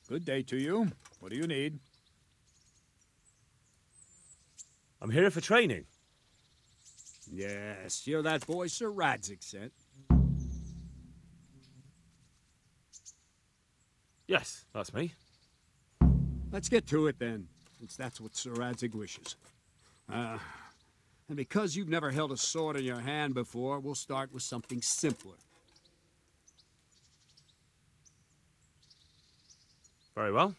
Good day to you. What do you need? I'm here for training. Yes, you're that boy Sir Radzik sent. Yes, that's me. Let's get to it then, since that's what Sir Radzik wishes. And because you've never held a sword in your hand before, we'll start with something simpler. Very well.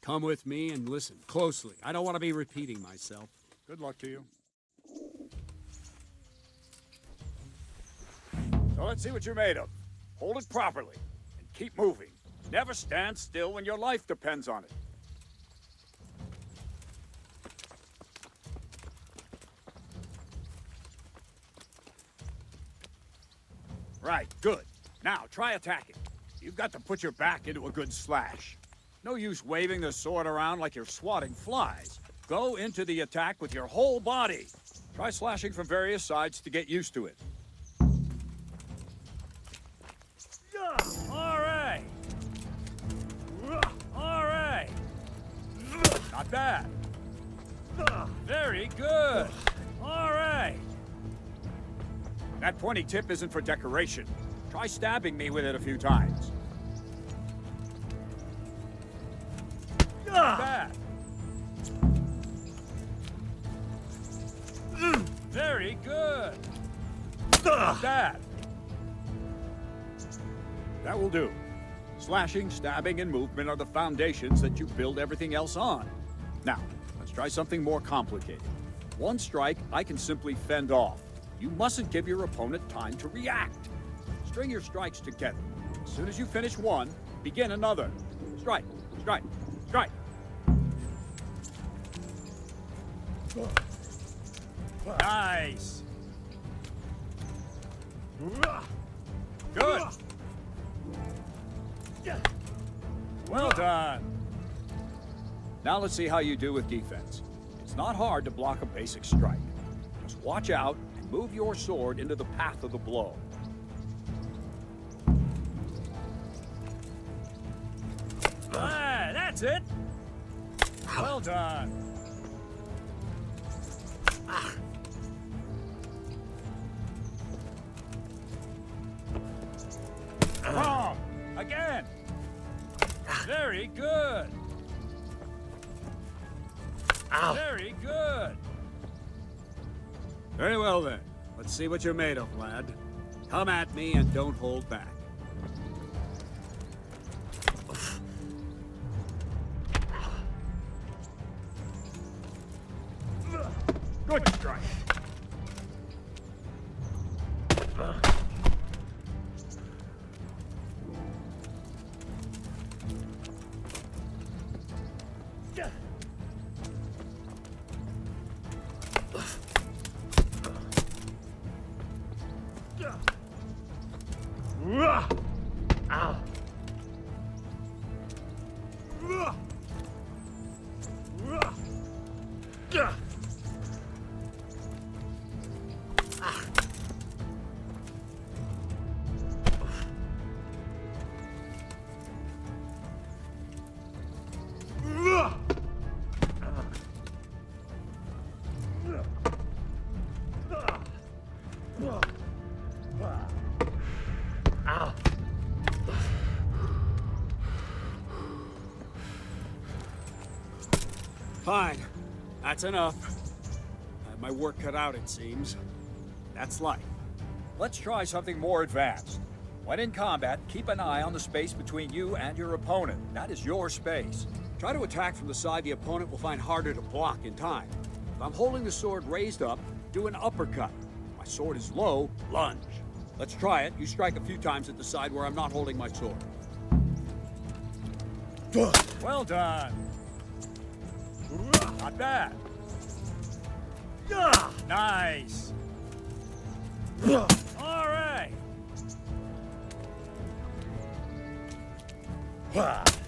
Come with me and listen closely. I don't want to be repeating myself. Good luck to you. So let's see what you're made of. Hold it properly and keep moving. Never stand still when your life depends on it. Right, good. Now, try attacking. You've got to put your back into a good slash. No use waving the sword around like you're swatting flies. Go into the attack with your whole body. Try slashing from various sides to get used to it. All right. All right. Not bad. Very good. All right. That pointy tip isn't for decoration. Try stabbing me with it a few times. Not bad. Very good. Not bad. That will do. Slashing, stabbing, and movement are the foundations that you build everything else on. Now, let's try something more complicated. One strike, I can simply fend off. You mustn't give your opponent time to react. String your strikes together. As soon as you finish one, begin another. Strike, strike, strike. Nice. Good. Well done. Now let's see how you do with defense. It's not hard to block a basic strike. Just watch out and move your sword into the path of the blow. Ah, that's it. Well done. Wrong. Again. Very good. Ow. Very good. Very well then. Let's see what you're made of, lad. Come at me and don't hold back. Good strike. Ow. Fine. That's enough. I have my work cut out, it seems. That's life. Let's try something more advanced. When in combat, keep an eye on the space between you and your opponent. That is your space. Try to attack from the side the opponent will find harder to block in time. If I'm holding the sword raised up, do an uppercut. If my sword is low, lunge. Let's try it. You strike a few times at the side where I'm not holding my sword. Well done. Not bad. Nice. All right.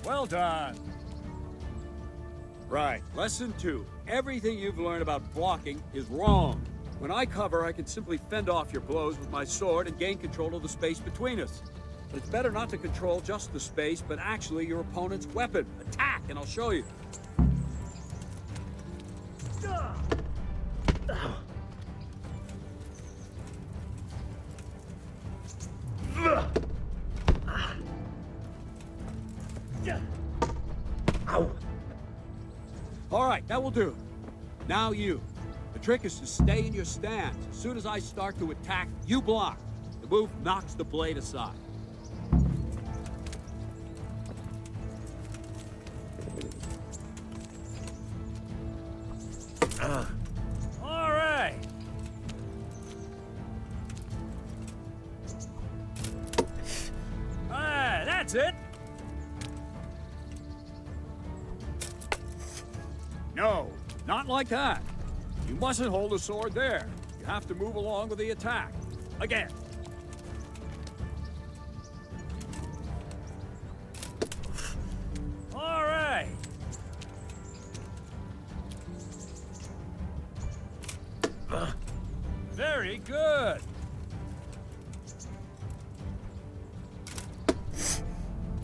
Well done. Right. Lesson 2. Everything you've learned about blocking is wrong. When I cover, I can simply fend off your blows with my sword and gain control of the space between us. But it's better not to control just the space, but actually your opponent's weapon. Attack, and I'll show you. Ow. All right, that will do. Now you. The trick is to stay in your stance. As soon as I start to attack, you block. The move knocks the blade aside. All right. Ah, that's it. No, not like that. You mustn't hold the sword there. You have to move along with the attack. Again. All right. Very good.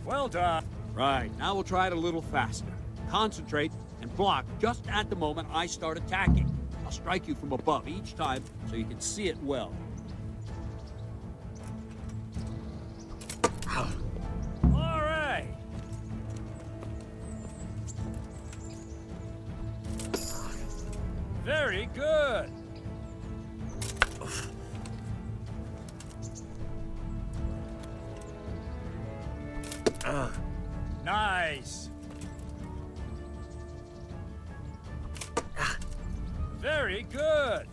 Well done. Right, now we'll try it a little faster. Concentrate and block just at the moment I start attacking. I'll strike you from above each time so you can see it well. All right. Very good. Nice. Very good.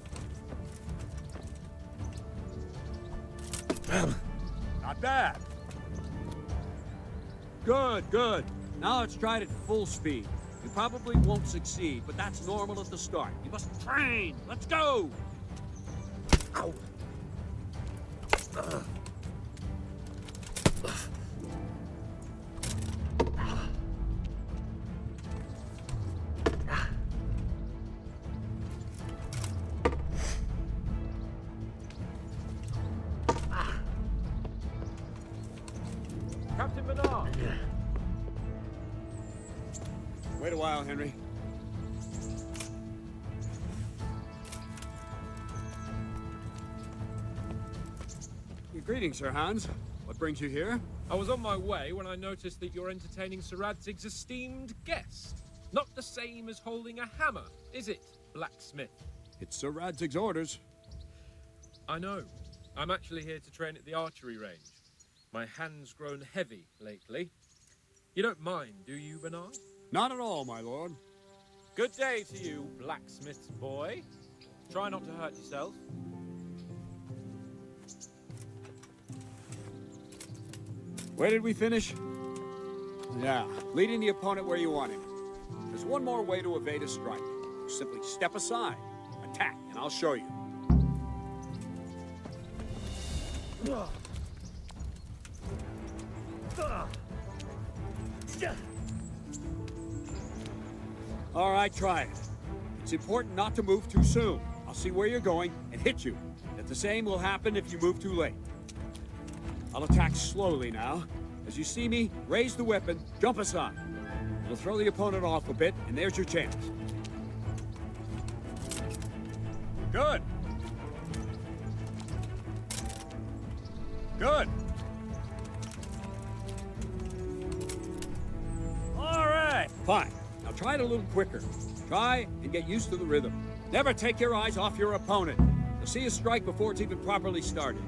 Not bad. Good, good. Now let's try it at full speed. You probably won't succeed, but that's normal at the start. You must train. Let's go. Ow. Captain Bernard. Wait a while, Henry. Greetings, Sir Hans. What brings you here? I was on my way when I noticed that you're entertaining Sir Radzig's esteemed guest. Not the same as holding a hammer, is it, blacksmith? It's Sir Radzig's orders. I know. I'm actually here to train at the archery range. My hand's grown heavy lately. You don't mind, do you, Bernard? Not at all, my lord. Good day to you, blacksmith's boy. Try not to hurt yourself. Where did we finish? Yeah, leading the opponent where you want him. There's one more way to evade a strike. You simply step aside, attack, and I'll show you. All right, try it. It's important not to move too soon. I'll see where you're going and hit you. And the same will happen if you move too late. I'll attack slowly now. As you see me, raise the weapon, jump aside. It'll throw the opponent off a bit, and there's your chance. Good. Good. All right. Fine. Now try it a little quicker. Try and get used to the rhythm. Never take your eyes off your opponent. You'll see a strike before it's even properly started.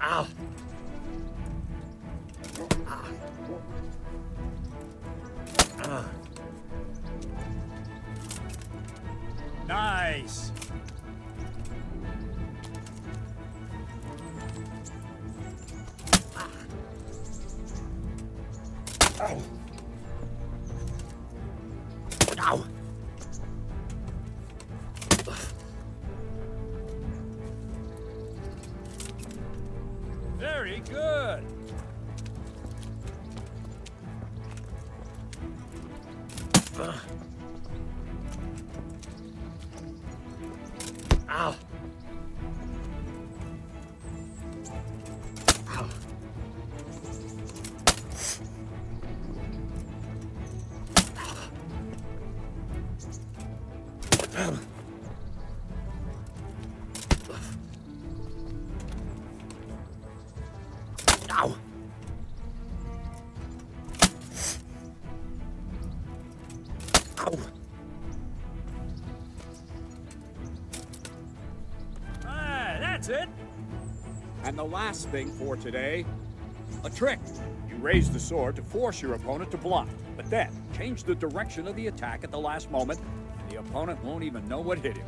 Ow. Nice. Ow. Ow. Very good. Ow. Ow. Ow. That's it. And the last thing for today, a trick. You raise the sword to force your opponent to block, but then change the direction of the attack at the last moment, and the opponent won't even know what hit him.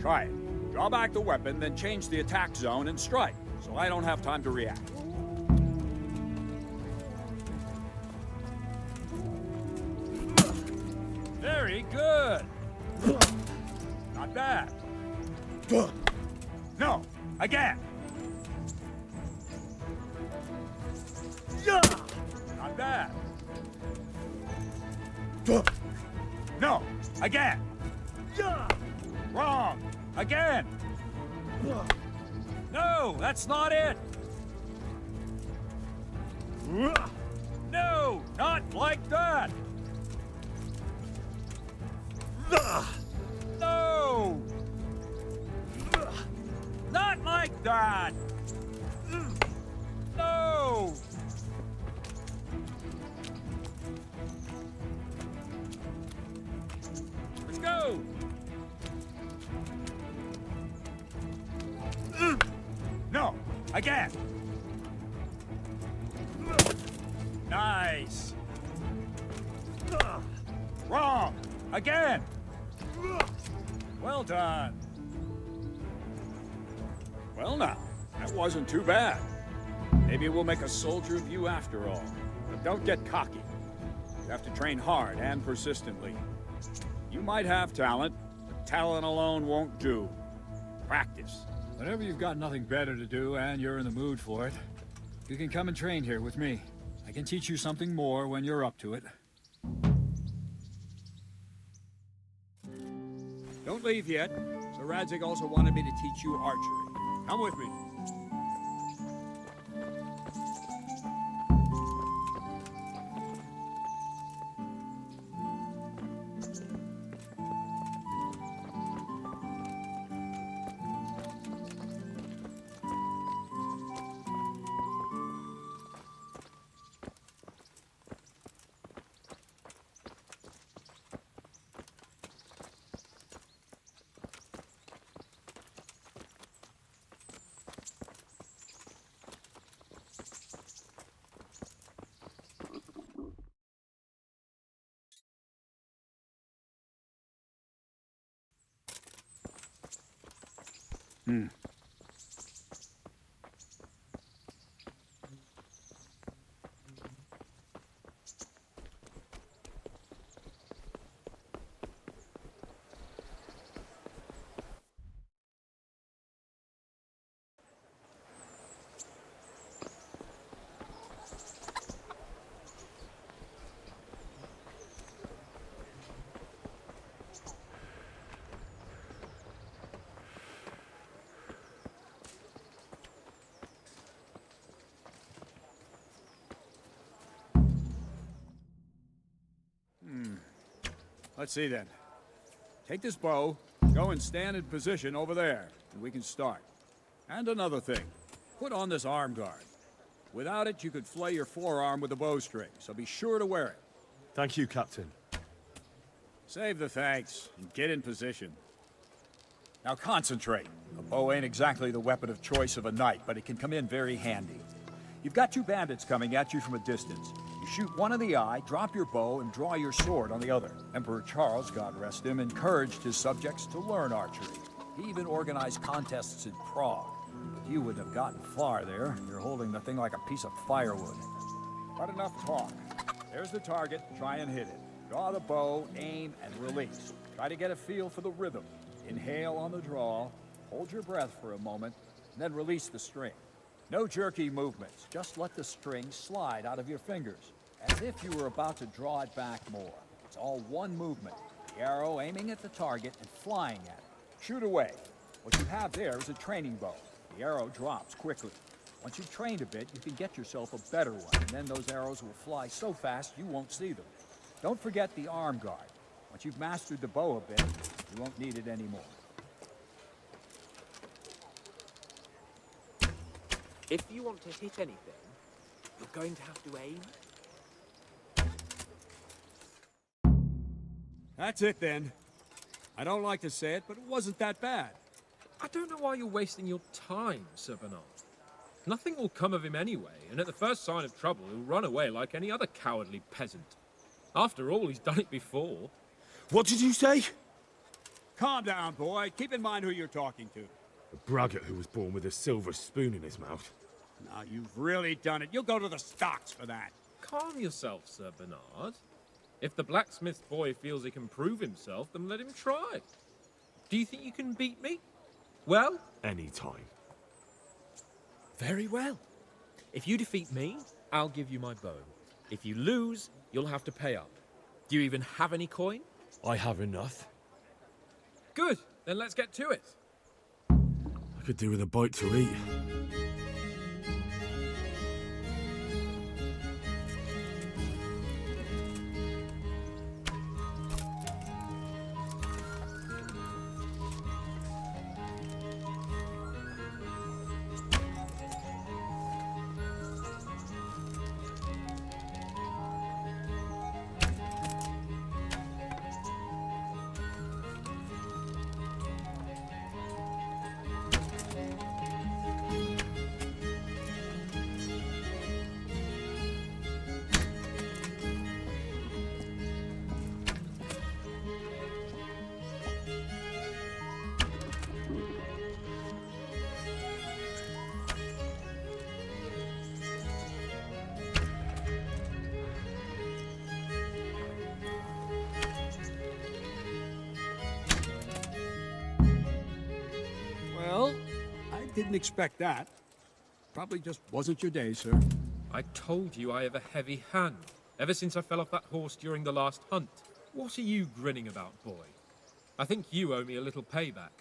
Try it. Draw back the weapon, then change the attack zone and strike, so I don't have time to react. Very good. Not bad. No, again. Not bad. No, again. Wrong. Again. No, that's not it. No, not like that. No. Not like that. No. Let's go. No, again. Nice. Wrong. Again. Well done. Well now, that wasn't too bad. Maybe we'll make a soldier of you after all. But don't get cocky. You have to train hard and persistently. You might have talent, but talent alone won't do. Practice. Whenever you've got nothing better to do and you're in the mood for it, you can come and train here with me. I can teach you something more when you're up to it. Don't leave yet. Sir Radzig also wanted me to teach you archery. Come with me. Let's see then. Take this bow, go and stand in position over there, and we can start. And another thing, put on this arm guard. Without it, you could flay your forearm with a bowstring, so be sure to wear it. Thank you, Captain. Save the thanks, and get in position. Now concentrate. A bow ain't exactly the weapon of choice of a knight, but it can come in very handy. You've got two bandits coming at you from a distance. You shoot one in the eye, drop your bow, and draw your sword on the other. Emperor Charles, God rest him, encouraged his subjects to learn archery. He even organized contests in Prague. But you wouldn't have gotten far there. You're holding the thing like a piece of firewood. But enough talk. There's the target. Try and hit it. Draw the bow, aim, and release. Try to get a feel for the rhythm. Inhale on the draw, hold your breath for a moment, and then release the string. No jerky movements, just let the string slide out of your fingers, as if you were about to draw it back more. It's all one movement, the arrow aiming at the target and flying at it. Shoot away. What you have there is a training bow. The arrow drops quickly. Once you've trained a bit, you can get yourself a better one, and then those arrows will fly so fast you won't see them. Don't forget the arm guard. Once you've mastered the bow a bit, you won't need it anymore. If you want to hit anything, you're going to have to aim. That's it then. I don't like to say it, but it wasn't that bad. I don't know why you're wasting your time, Sir Bernard. Nothing will come of him anyway, and at the first sign of trouble, he'll run away like any other cowardly peasant. After all, he's done it before. What did you say? Calm down, boy. Keep in mind who you're talking to. A braggart who was born with a silver spoon in his mouth. Now, you've really done it. You'll go to the stocks for that. Calm yourself, Sir Bernard. If the blacksmith boy feels he can prove himself, then let him try. Do you think you can beat me? Well? Any time. Very well. If you defeat me, I'll give you my bow. If you lose, you'll have to pay up. Do you even have any coin? I have enough. Good, then let's get to it. I could do with a bite to eat. Well, I didn't expect that. Probably just wasn't your day, sir. I told you I have a heavy hand, ever since I fell off that horse during the last hunt. What are you grinning about, boy? I think you owe me a little payback.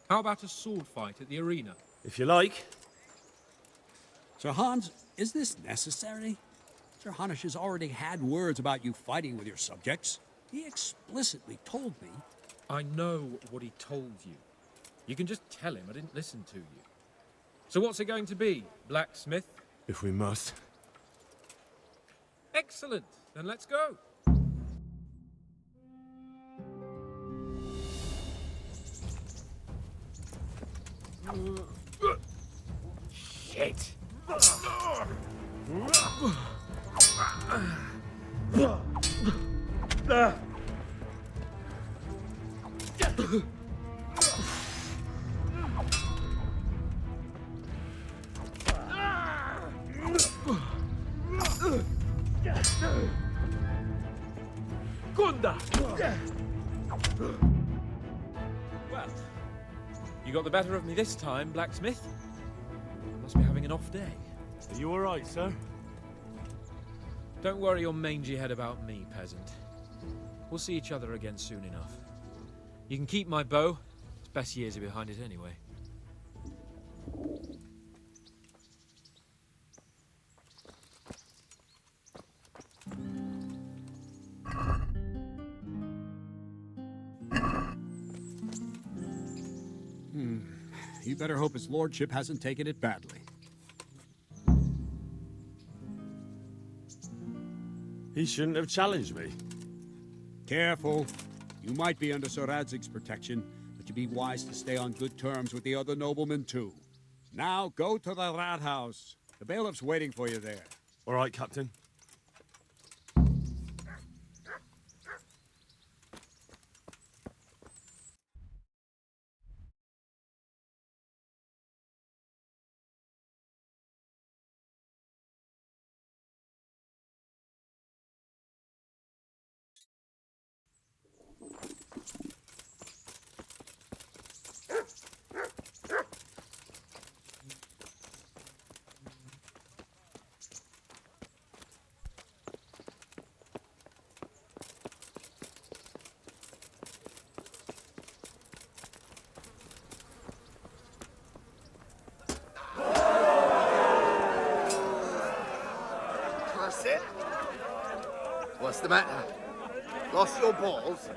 How about a sword fight at the arena? If you like. Sir Hans, is this necessary? Sir Hanush has already had words about you fighting with your subjects. He explicitly told me. I know what he told you. You can just tell him I didn't listen to you. So what's it going to be, blacksmith? If we must. Excellent. Then let's go. Shit! Gunda! Well, you got the better of me this time, blacksmith. You must be having an off day. Are you alright, sir? Don't worry your mangy head about me, peasant. We'll see each other again soon enough. You can keep my bow. Its best years are behind it anyway. You better hope his lordship hasn't taken it badly. He shouldn't have challenged me. Careful. You might be under Sir Radzig's protection, but you'd be wise to stay on good terms with the other noblemen, too. Now, go to the rat house. The bailiff's waiting for you there. Alright, Captain. the matter? Lost your balls?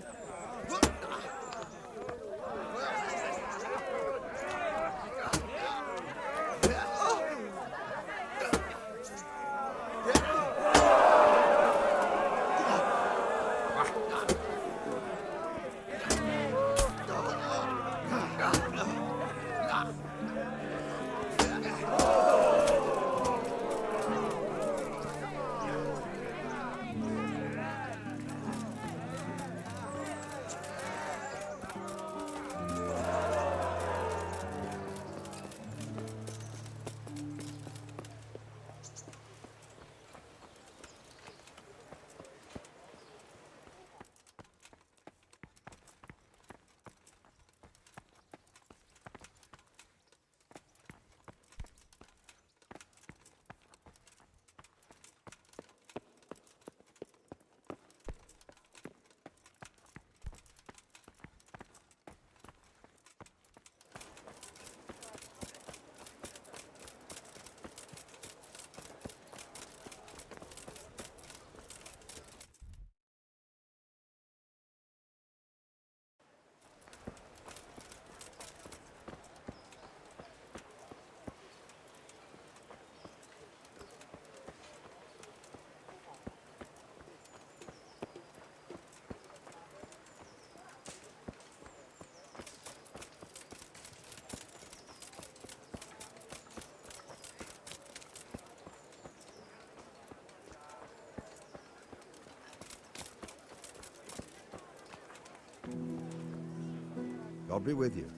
God be with you.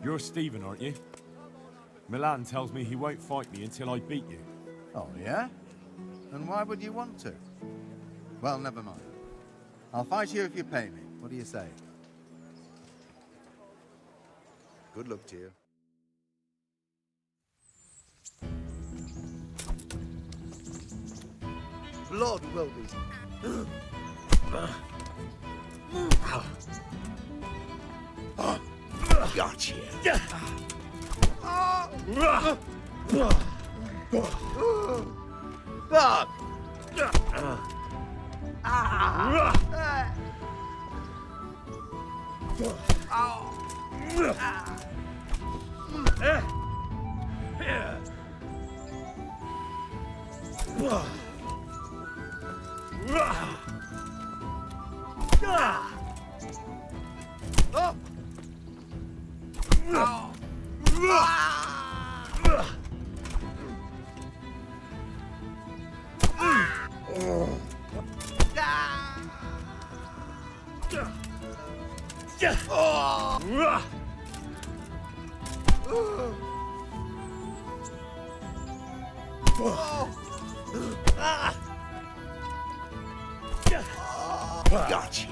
You're Stephen, aren't you? Milan tells me he won't fight me until I beat you. Oh, yeah? And why would you want to? Well, never mind. I'll fight you if you pay me. What do you say? Good luck to you. Blood will be. Gotcha. Fuck! Gotcha.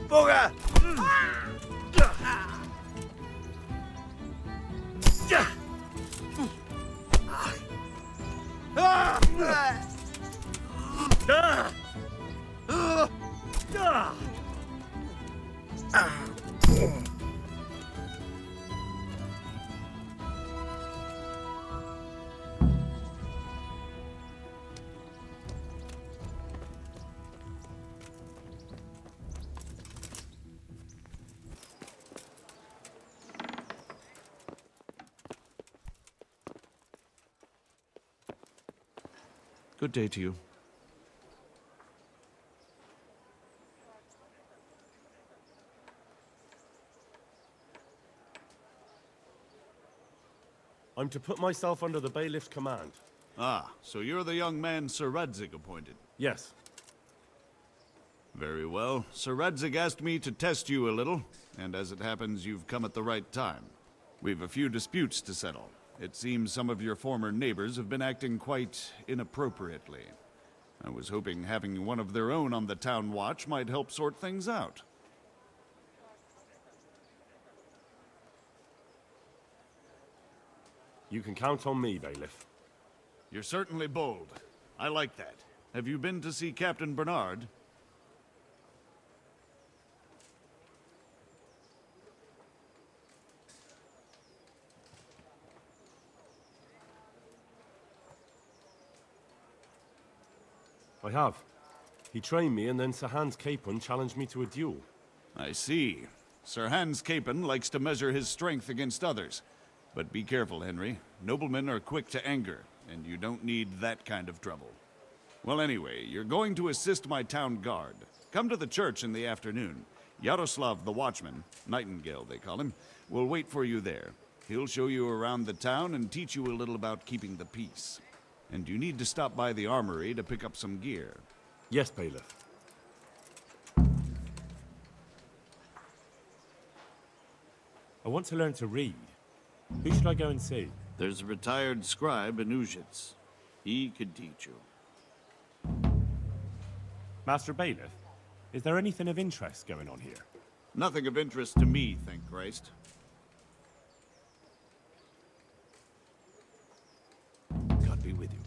Booger! Good day to you. I'm to put myself under the bailiff's command. Ah, so you're the young man Sir Radzig appointed. Yes. Very well. Sir Radzig asked me to test you a little, and as it happens, you've come at the right time. We've a few disputes to settle. It seems some of your former neighbors have been acting quite inappropriately. I was hoping having one of their own on the town watch might help sort things out. You can count on me, bailiff. You're certainly bold. I like that. Have you been to see Captain Bernard? I have. He trained me, and then Sir Hans Capon challenged me to a duel. I see. Sir Hans Capon likes to measure his strength against others. But be careful, Henry. Noblemen are quick to anger, and you don't need that kind of trouble. Well, anyway, you're going to assist my town guard. Come to the church in the afternoon. Yaroslav the watchman, Nightingale they call him, will wait for you there. He'll show you around the town and teach you a little about keeping the peace. And you need to stop by the armory to pick up some gear. Yes, Bailiff. I want to learn to read. Who should I go and see? There's a retired scribe in Uzhitz. He could teach you. Master Bailiff, is there anything of interest going on here? Nothing of interest to me, thank Christ. God be with you.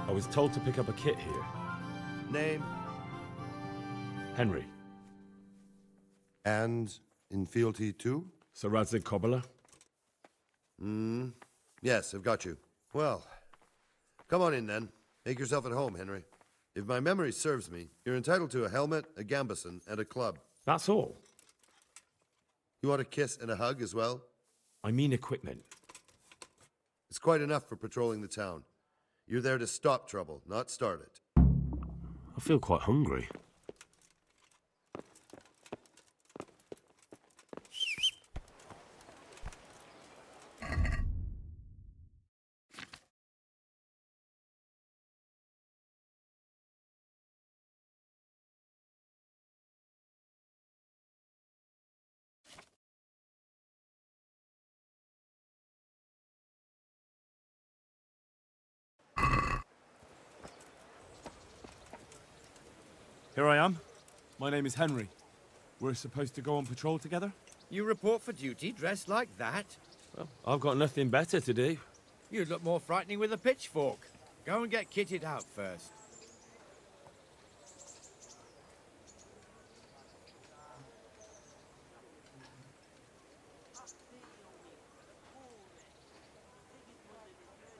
I was told to pick up a kit here. Name? Henry. And in fealty too? Sir Radzig Cobbler. Yes, I've got you. Well, come on in then. Make yourself at home, Henry. If my memory serves me, you're entitled to a helmet, a gambeson, and a club. That's all? You want a kiss and a hug as well? I mean equipment. It's quite enough for patrolling the town. You're there to stop trouble, not start it. I feel quite hungry. Here I am. My name is Henry. We're supposed to go on patrol together? You report for duty dressed like that? Well, I've got nothing better to do. You'd look more frightening with a pitchfork. Go and get kitted out first.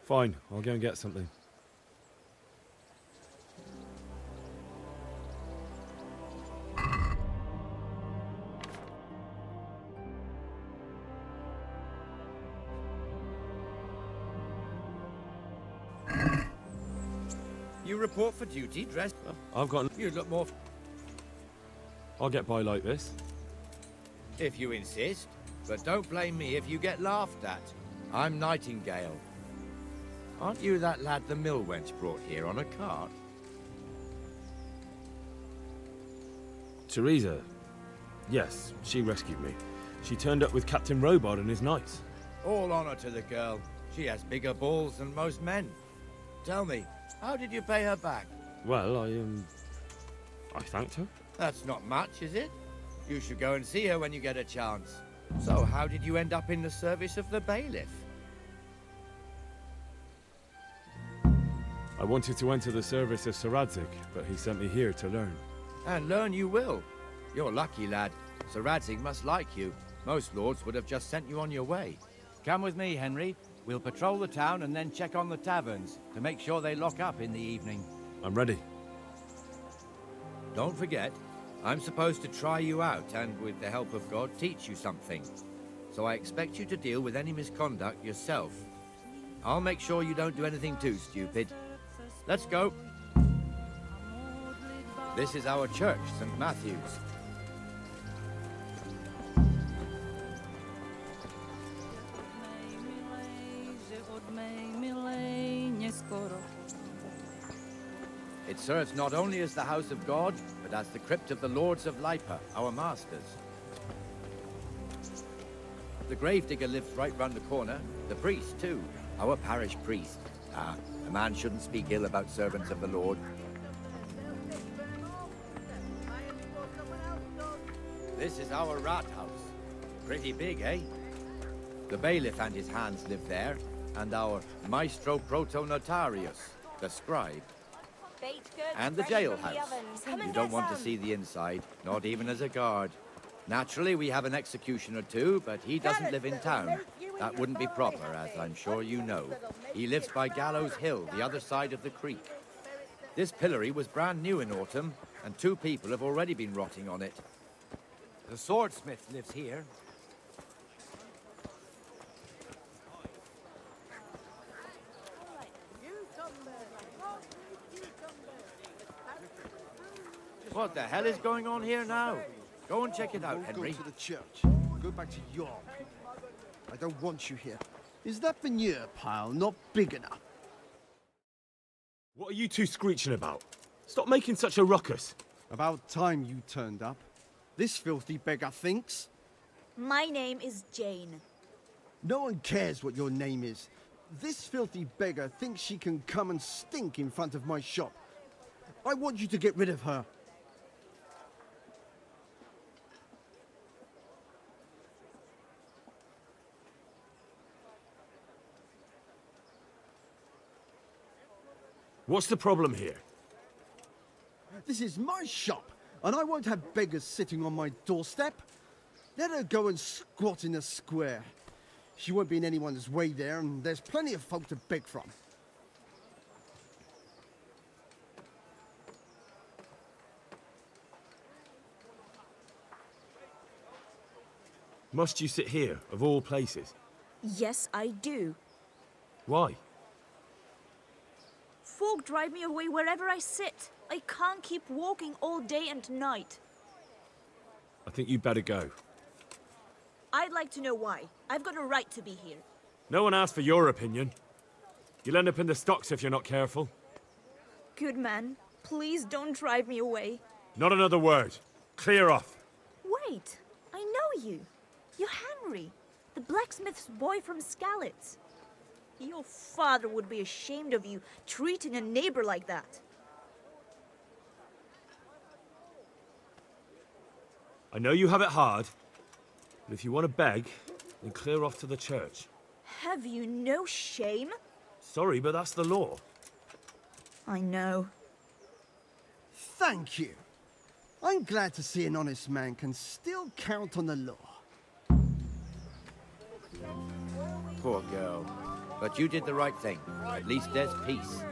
Fine, I'll go and get something. You report for duty dressed... I've got... You'd look more... I'll get by like this. If you insist. But don't blame me if you get laughed at. I'm Nightingale. Aren't you that lad the mill wench brought here on a cart? Teresa. Yes, she rescued me. She turned up with Captain Robard and his knights. All honor to the girl. She has bigger balls than most men. Tell me, how did you pay her back? Well, I thanked her. That's not much, is it? You should go and see her when you get a chance. So how did you end up in the service of the bailiff? I wanted to enter the service of Sir Radzig, but he sent me here to learn. And learn you will. You're lucky, lad. Sir Radzig must like you. Most lords would have just sent you on your way. Come with me, Henry. We'll patrol the town and then check on the taverns to make sure they lock up in the evening. I'm ready. Don't forget, I'm supposed to try you out and, with the help of God, teach you something. So I expect you to deal with any misconduct yourself. I'll make sure you don't do anything too stupid. Let's go. This is our church, St. Matthew's. It serves not only as the house of God, but as the crypt of the Lords of Lipa, our masters. The gravedigger lives right round the corner, the priest too. Our parish priest. Ah, a man shouldn't speak ill about servants of the Lord. This is our rat house. Pretty big, eh? The bailiff and his hands live there, and our maestro proto-notarius, the scribe. And the jailhouse. You don't want to see the inside, not even as a guard. Naturally, we have an executioner too, but he doesn't live in town. That wouldn't be proper, as I'm sure you know. He lives by Gallows Hill, the other side of the creek. This pillory was brand new in autumn, and 2 people have already been rotting on it. The swordsmith lives here. What the hell is going on here now? Go and check it out, Henry. Go to the church. Go back to your people. I don't want you here. Is that manure pile not big enough? What are you two screeching about? Stop making such a ruckus. About time you turned up. This filthy beggar thinks. My name is Jane. No one cares what your name is. This filthy beggar thinks she can come and stink in front of my shop. I want you to get rid of her. What's the problem here? This is my shop, and I won't have beggars sitting on my doorstep. Let her go and squat in a square. She won't be in anyone's way there, and there's plenty of folk to beg from. Must you sit here, of all places? Yes, I do. Why? Folk drive me away wherever I sit. I can't keep walking all day and night. I think you'd better go. I'd like to know why. I've got a right to be here. No one asked for your opinion. You'll end up in the stocks if you're not careful. Good man, please don't drive me away. Not another word. Clear off. Wait, I know you. You're Henry, the blacksmith's boy from Skalitz. Your father would be ashamed of you treating a neighbor like that. I know you have it hard, but if you want to beg, then clear off to the church. Have you no shame? Sorry, but that's the law. I know. Thank you. I'm glad to see an honest man can still count on the law. Poor girl. But you did the right thing. At least there's peace.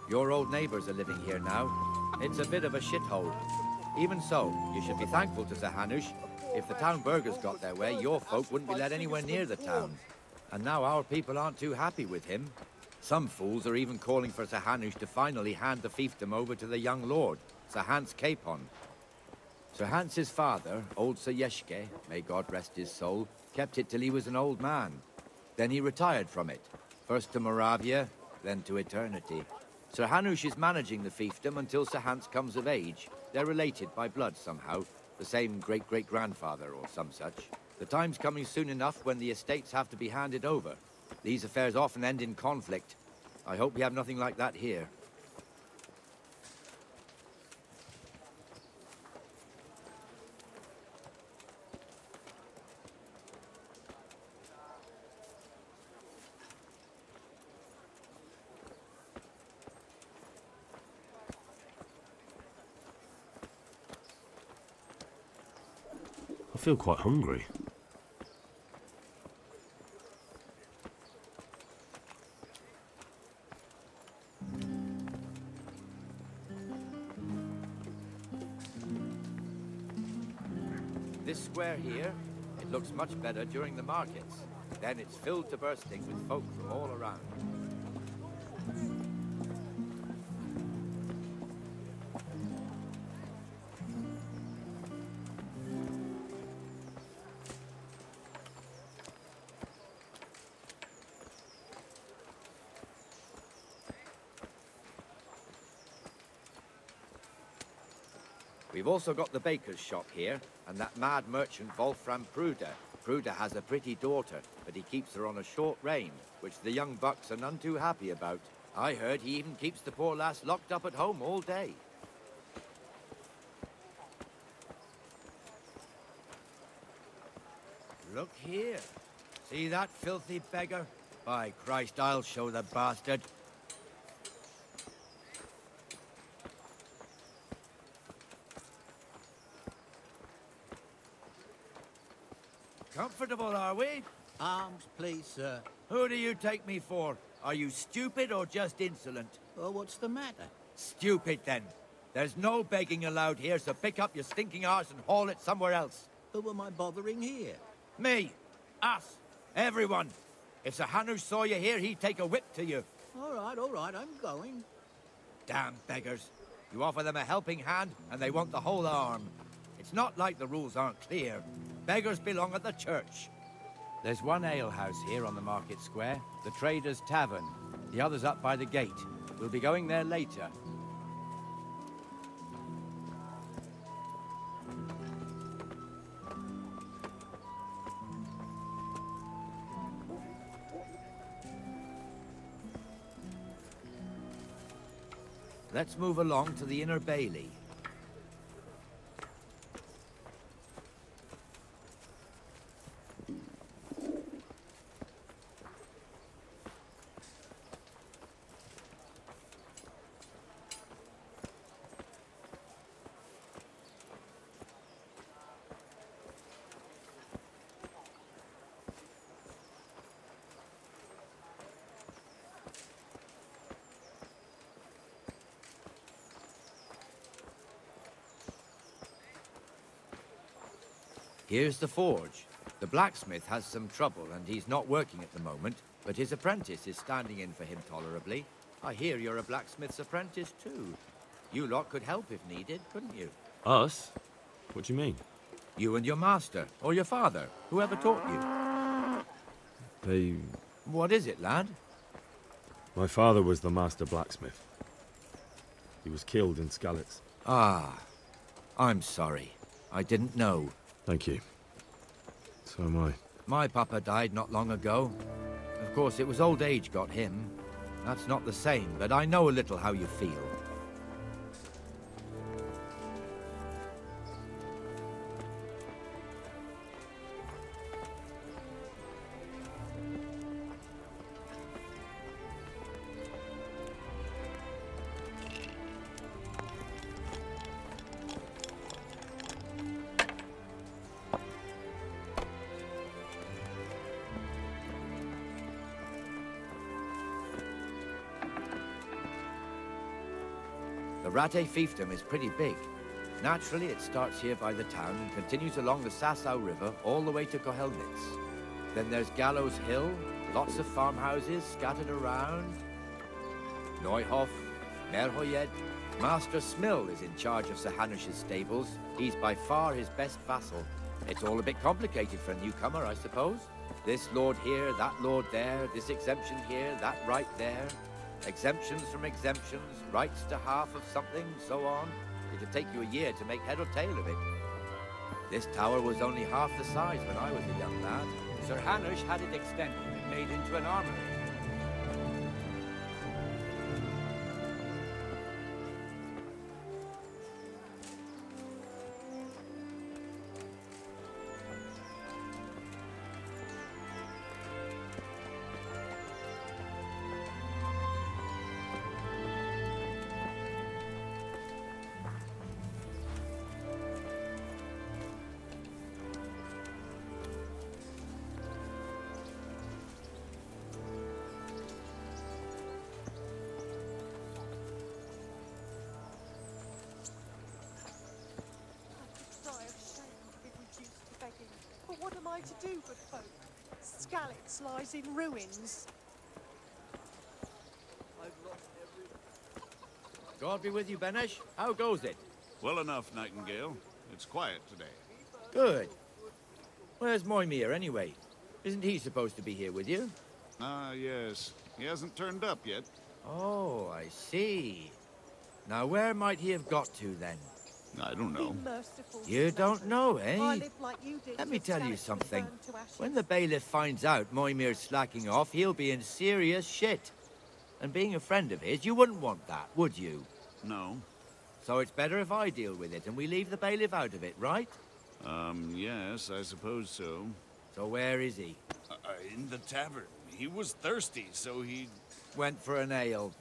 Your old neighbors are living here now. It's a bit of a shithole. Even so, you should be thankful to Sir Hanush. If the town burghers got their way, your folk wouldn't be let anywhere near the town. And now our people aren't too happy with him. Some fools are even calling for Sir Hanush to finally hand the fiefdom over to the young lord, Sir Hans Capon. Sir Hans's father, old Sir Yeshke, may God rest his soul, kept it till he was an old man. Then he retired from it, first to Moravia, then to eternity. Sir Hanush is managing the fiefdom until Sir Hans comes of age. They're related by blood somehow, the same great-great-grandfather or some such. The time's coming soon enough when the estates have to be handed over. These affairs often end in conflict. I hope we have nothing like that here. I feel quite hungry. This square here, it looks much better during the markets. Then it's filled to bursting with folk from all around. We've also got the baker's shop here, and that mad merchant Wolfram Pruder. Pruder has a pretty daughter, but he keeps her on a short rein, which the young bucks are none too happy about. I heard he even keeps the poor lass locked up at home all day. Look here. See that filthy beggar? By Christ, I'll show the bastard. Comfortable, are we? Arms, please, sir. Who do you take me for? Are you stupid or just insolent? Well, what's the matter? Stupid, then. There's no begging allowed here, so pick up your stinking arse and haul it somewhere else. Who am I bothering here? Me. Us. Everyone. If Sir Hanush saw you here, he'd take a whip to you. All right, I'm going. Damn beggars. You offer them a helping hand, and they want the whole arm. It's not like the rules aren't clear. Beggars belong at the church. There's one alehouse here on the market square, the Trader's Tavern. The other's up by the gate. We'll be going there later. Let's move along to the Inner Bailey. Here's the forge. The blacksmith has some trouble and he's not working at the moment, but his apprentice is standing in for him tolerably. I hear you're a blacksmith's apprentice too. You lot could help if needed, couldn't you? Us? What do you mean? You and your master, or your father, whoever taught you. What is it, lad? My father was the master blacksmith. He was killed in Skalitz. Ah, I'm sorry. I didn't know. Thank you. So am I. My papa died not long ago. Of course, it was old age got him. That's not the same, but I know a little how you feel. The Rate fiefdom is pretty big. Naturally, it starts here by the town and continues along the Sassau River all the way to Kohelnitz. Then there's Gallows Hill, lots of farmhouses scattered around. Neuhof, Merhoyed. Master Smill is in charge of Sir Hanush's stables. He's by far his best vassal. It's all a bit complicated for a newcomer, I suppose. This lord here, that lord there, this exemption here, that right there. Exemptions from exemptions, rights to half of something, so on. It'd take you a year to make head or tail of it. This tower was only half the size when I was a young lad. Sir Hanush had it extended and made into an armory. But what am I to do, good folk? Skalitz lies in ruins. I've lost God be with you, Benesh. How goes it? Well enough, Nightingale. It's quiet today. Good. Where's Moimir, anyway? Isn't he supposed to be here with you? Ah, yes. He hasn't turned up yet. Oh, I see. Now, where might he have got to, then? I don't know. Be merciful, You don't know, eh? I lived like you did. Let me till tell you Scalic's something. burned to ashes. When the bailiff finds out Moimir's slacking off, he'll be in serious shit. And being a friend of his, you wouldn't want that, would you? No. So it's better if I deal with it and we leave the bailiff out of it, right? Yes, I suppose so. So where is he? In the tavern. He was thirsty, so he... Went for an ale.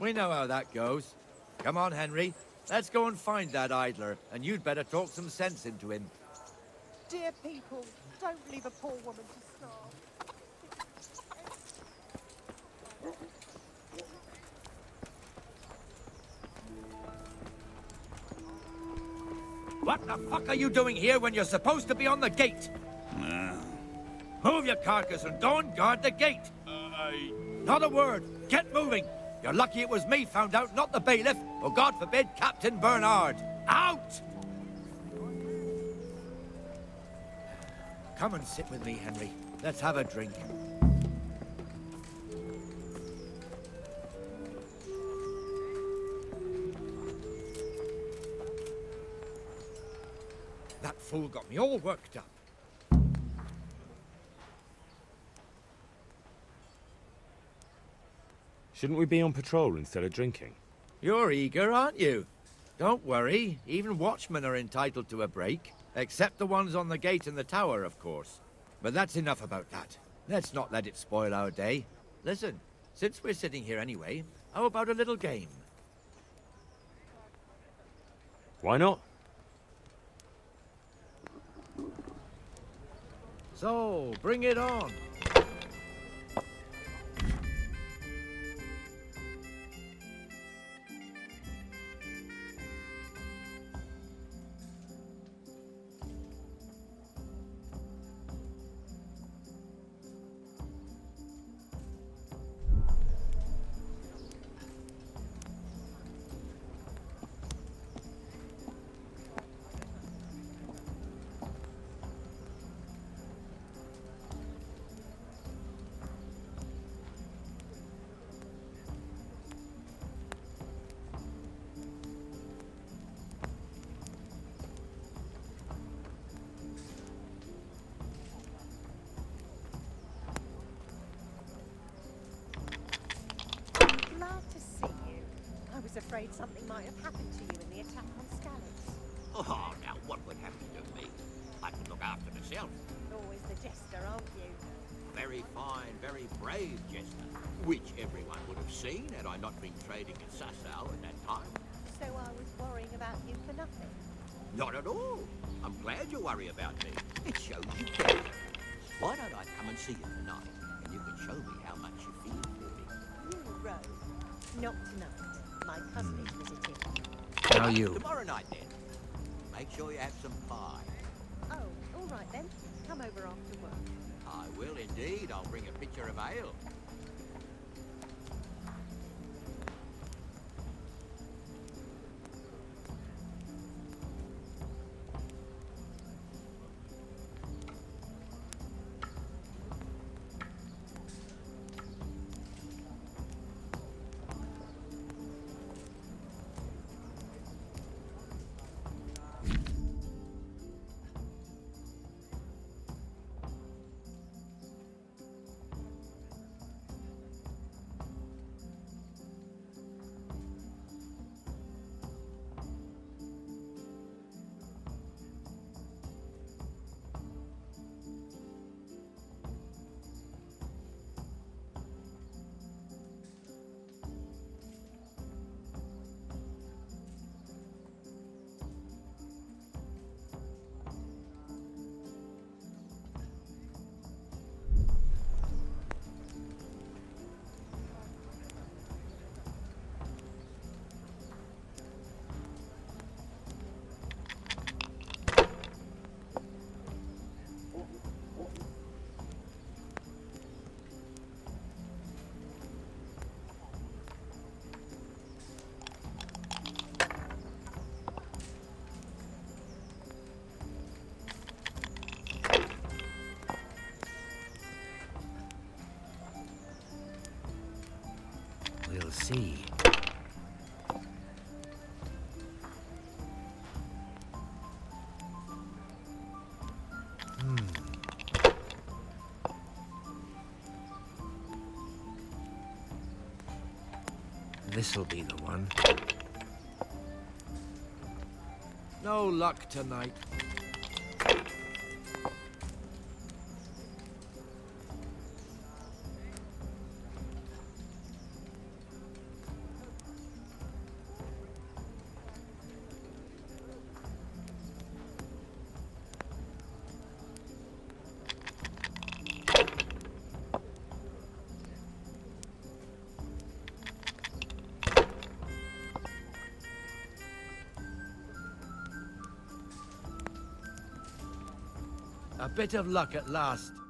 We know how that goes. Come on, Henry. Let's go and find that idler, and you'd better talk some sense into him. Dear people, don't leave a poor woman to starve. What the fuck are you doing here when you're supposed to be on the gate? Move your carcass and don't guard the gate. Not a word. Get moving. You're lucky it was me found out, not the bailiff, or God forbid, Captain Bernard. Out! Come and sit with me, Henry. Let's have a drink. That fool got me all worked up. Shouldn't we be on patrol instead of drinking? You're eager, aren't you? Don't worry, even watchmen are entitled to a break. Except the ones on the gate and the tower, of course. But that's enough about that. Let's not let it spoil our day. Listen, since we're sitting here anyway, how about a little game? Why not? So, bring it on. Glad to see you. I was afraid something might have happened to you in the attack on Scallops. Oh, now what would happen to me? I can look after myself. Always the jester, aren't you? Very fine, very brave jester, which everyone would have seen had I not been trading in Sasau at that time. So I was worrying about you for nothing. Not at all. I'm glad you worry about me. It shows you care. Why don't I come and see you tonight, and you can show me how much you feel for me? You rogue. Not tonight. My cousin is visiting. Now you. Tomorrow night, then. Make sure you have some pie. Oh, all right then. Come over after work. I will indeed. I'll bring a pitcher of ale. We'll see. this'll be the one. No luck tonight. A bit of luck at last.